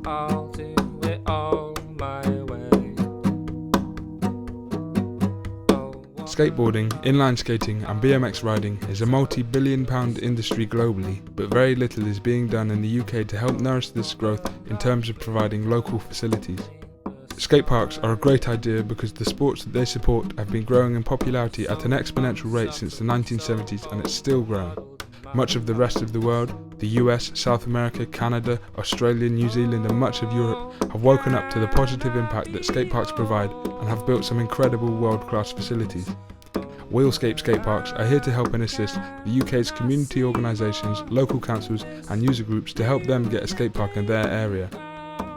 I'll do it all my way. Skateboarding, inline skating and BMX riding is a multi-billion-pound industry globally, but very little is being done in the UK to help nourish this growth in terms of providing local facilities. Skateparks are a great idea because the sports that they support have been growing in popularity at an exponential rate since the 1970s, and it's still growing. Much of the rest of the world, the US, South America, Canada, Australia, New Zealand and much of Europe have woken up to the positive impact that skateparks provide and have built some incredible world-class facilities. Wheelscape skateparks are here to help and assist the UK's community organisations, local councils and user groups to help them get a skatepark in their area.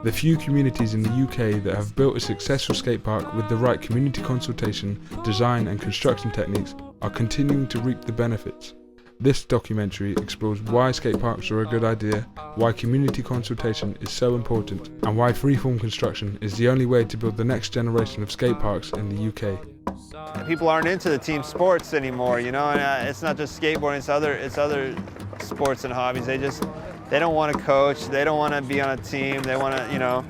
The few communities in the UK that have built a successful skatepark with the right community consultation, design and construction techniques are continuing to reap the benefits. This documentary explores why skateparks are a good idea, why community consultation is so important, and why freeform construction is the only way to build the next generation of skateparks in the UK. People aren't into the team sports anymore, you know, and it's not just skateboarding, it's other sports and hobbies. They don't want to coach, they don't want to be on a team, they want to, you know,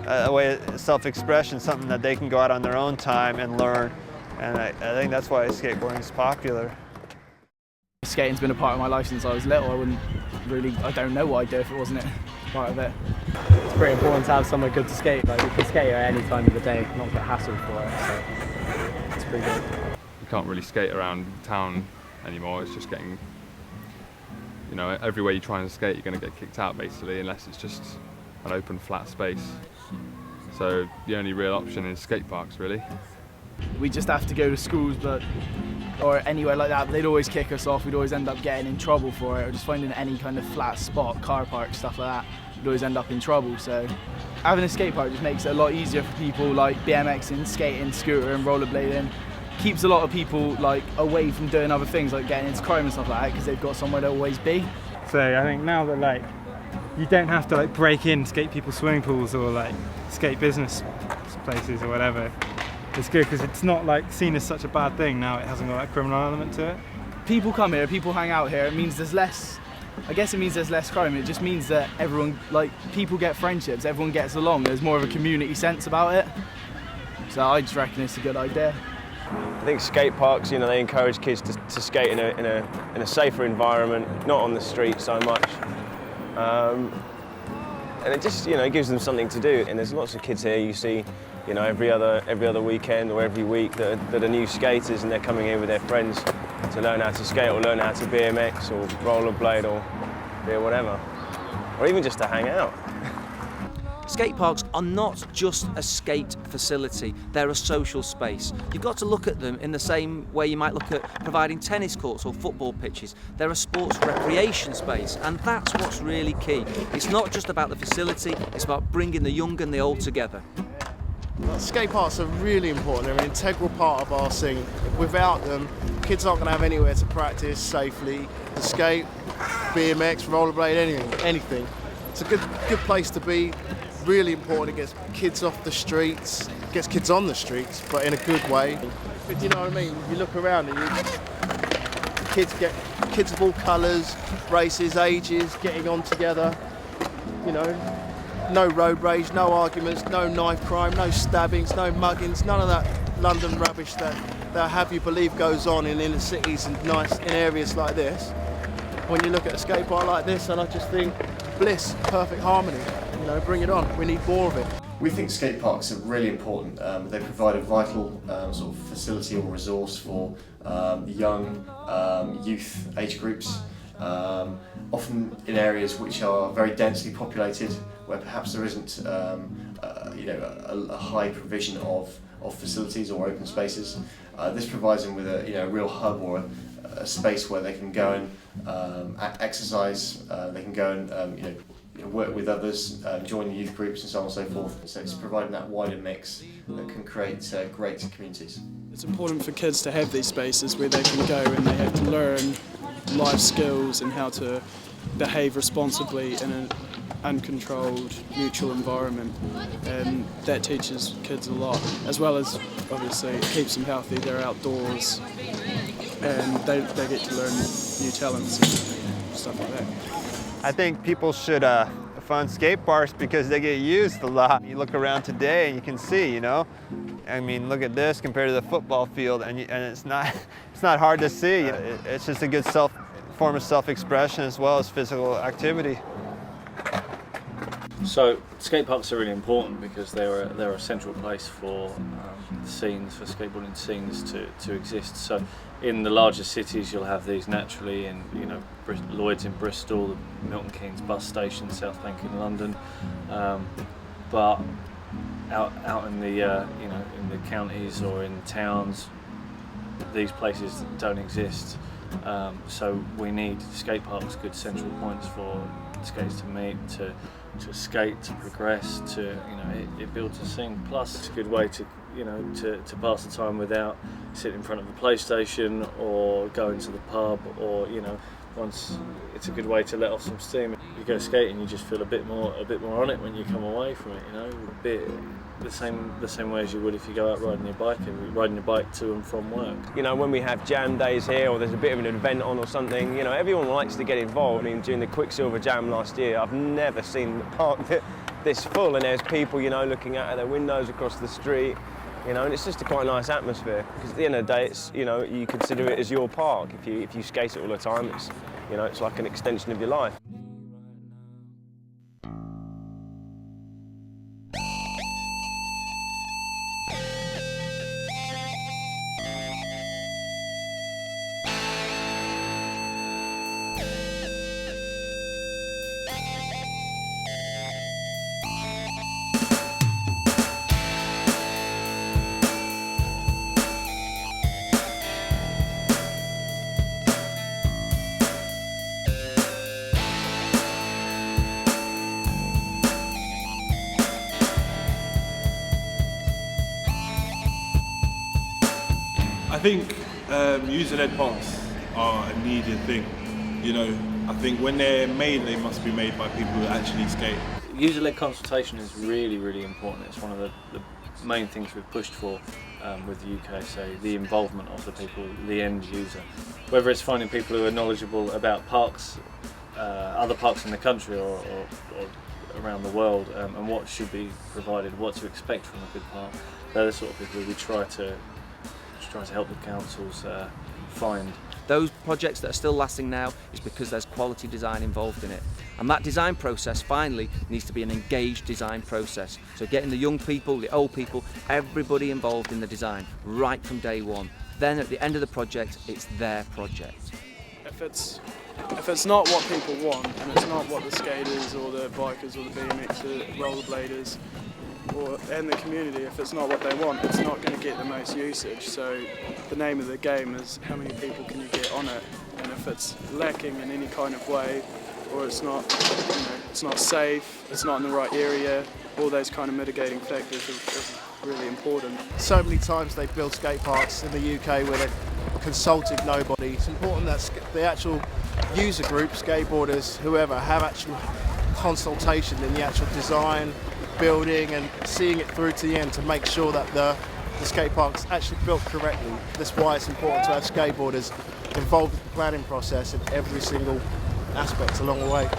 a way of self-expression, something that they can go out on their own time and learn. And I think that's why skateboarding is popular. Skating's been a part of my life since I was little. I don't know what I'd do if it wasn't part of it. It's pretty important to have somewhere good to skate. Like, you can skate at any time of the day, not get hassled for it, so it's pretty good. You can't really skate around town anymore. It's just getting, you know, everywhere you try and skate, you're going to get kicked out basically, unless it's just an open flat space. So the only real option is skate parks, really. We just have to go to schools, or anywhere like that, they'd always kick us off. We'd always end up getting in trouble for it, or just finding any kind of flat spot, car park, stuff like that. We'd always end up in trouble. So having a skate park just makes it a lot easier for people like BMXing, skating, scooter and rollerblading. Keeps a lot of people like away from doing other things like getting into crime and stuff like that, because they've got somewhere to always be. So I think now that like you don't have to like break in skate people's swimming pools or like skate business places or whatever, it's good because it's not like seen as such a bad thing now. It hasn't got that criminal element to it. People come here, people hang out here. It means there's less. I guess it means there's less crime. It just means that everyone, like, people get friendships. Everyone gets along. There's more of a community sense about it. So I just reckon it's a good idea. I think skate parks, you know, they encourage kids to skate in a safer environment, not on the street so much. And it just, you know, it gives them something to do. And there's lots of kids here you see, you know, every other weekend or every week that are new skaters, and they're coming in with their friends to learn how to skate or learn how to BMX or rollerblade or whatever, or even just to hang out. Skateparks are not just a skate facility, they're a social space. You've got to look at them in the same way you might look at providing tennis courts or football pitches. They're a sports recreation space, and that's what's really key. It's not just about the facility, it's about bringing the young and the old together. Skate parks are really important. They're an integral part of our scene. Without them, kids aren't going to have anywhere to practice safely, to skate, BMX, rollerblade, anything. It's a good place to be. Really important. It gets kids off the streets, gets kids on the streets, but in a good way. But you know what I mean? You look around and kids of all colours, races, ages, getting on together. You know. No road rage, no arguments, no knife crime, no stabbings, no muggings, none of that London rubbish that have you believe goes on in inner cities and in areas like this. When you look at a skate park like this, and I just think bliss, perfect harmony. You know, bring it on. We need more of it. We think skate parks are really important. They provide a vital sort of facility or resource for young youth age groups. Often in areas which are very densely populated, where perhaps there isn't a high provision of facilities or open spaces. This provides them with a real hub or a space where they can go and exercise. They can go and work with others, join the youth groups and so on and so forth. So it's providing that wider mix that can create great communities. It's important for kids to have these spaces where they can go and they have to learn life skills and how to behave responsibly in an uncontrolled, neutral environment, and that teaches kids a lot, as well as obviously it keeps them healthy. They're outdoors and they get to learn new talents and stuff like that. I think people should fund skate parks because they get used a lot. You look around today and you can see, you know, I mean, look at this compared to the football field, and it's not hard to see. It's just a good form of self-expression as well as physical activity. So skate parks are really important because they're a central place for scenes, for skateboarding scenes to exist. So in the larger cities you'll have these naturally, in Lloyd's in Bristol, Milton Keynes bus station, South Bank in London, but out in the in the counties or in towns, these places don't exist. So we need skate parks, good central points for skates to meet, to skate, to progress, it builds a scene. Plus it's a good way to pass the time without sitting in front of a PlayStation or going to the pub, or once it's a good way to let off some steam. You go skating, you just feel a bit more on it when you come away from it, a bit the same way as you would if you go out riding your bike to and from work. When we have jam days here, or there's a bit of an event on or something, everyone likes to get involved. I mean, during the Quicksilver Jam last year, I've never seen the park this full, and there's people, looking out of their windows across the street, and it's just a quite nice atmosphere, because at the end of the day, it's, you consider it as your park. If you skate it all the time, it's like an extension of your life. I think user-led parks are a needed thing. I think when they're made, they must be made by people who actually skate. User-led consultation is really, really important. It's one of the main things we've pushed for with the UK, so the involvement of the people, the end user. Whether it's finding people who are knowledgeable about parks, other parks in the country or around the world, and what should be provided, what to expect from a good park. They're the sort of people we try to help the councils find. Those projects that are still lasting now is because there's quality design involved in it. And that design process finally needs to be an engaged design process. So getting the young people, the old people, everybody involved in the design right from day one. Then at the end of the project, it's their project. If it's not what people want, and it's not what the skaters or the bikers or the BMX or the rollerbladers and the community, if it's not what they want, it's not going to get the most usage. So the name of the game is how many people can you get on it, and if it's lacking in any kind of way, or it's not, it's not safe, it's not in the right area, all those kind of mitigating factors are really important. So many times they build skate parks in the UK where they've consulted nobody. It's important that the actual user group, skateboarders, whoever, have actual consultation in the actual design, building, and seeing it through to the end to make sure that the skate park's actually built correctly. That's why it's important to have skateboarders involved with the planning process in every single aspect along the way.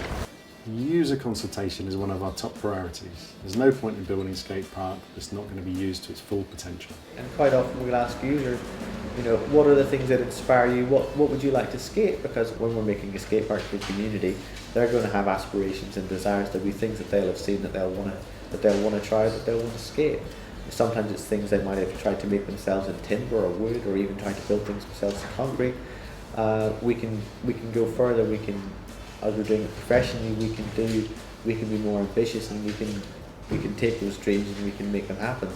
User consultation is one of our top priorities. There's no point in building a skate park that's not going to be used to its full potential. And quite often we'll ask users, what are the things that inspire you? What would you like to skate? Because when we're making a skate park for the community, they're going to have aspirations and desires. There'll be things that they'll have seen that they'll want to try, that they'll want to skate. Sometimes it's things they might have tried to make themselves in timber or wood, or even trying to build things themselves in concrete. We can go further. We can, as we're doing it professionally, we can be more ambitious, and we can take those dreams and we can make them happen.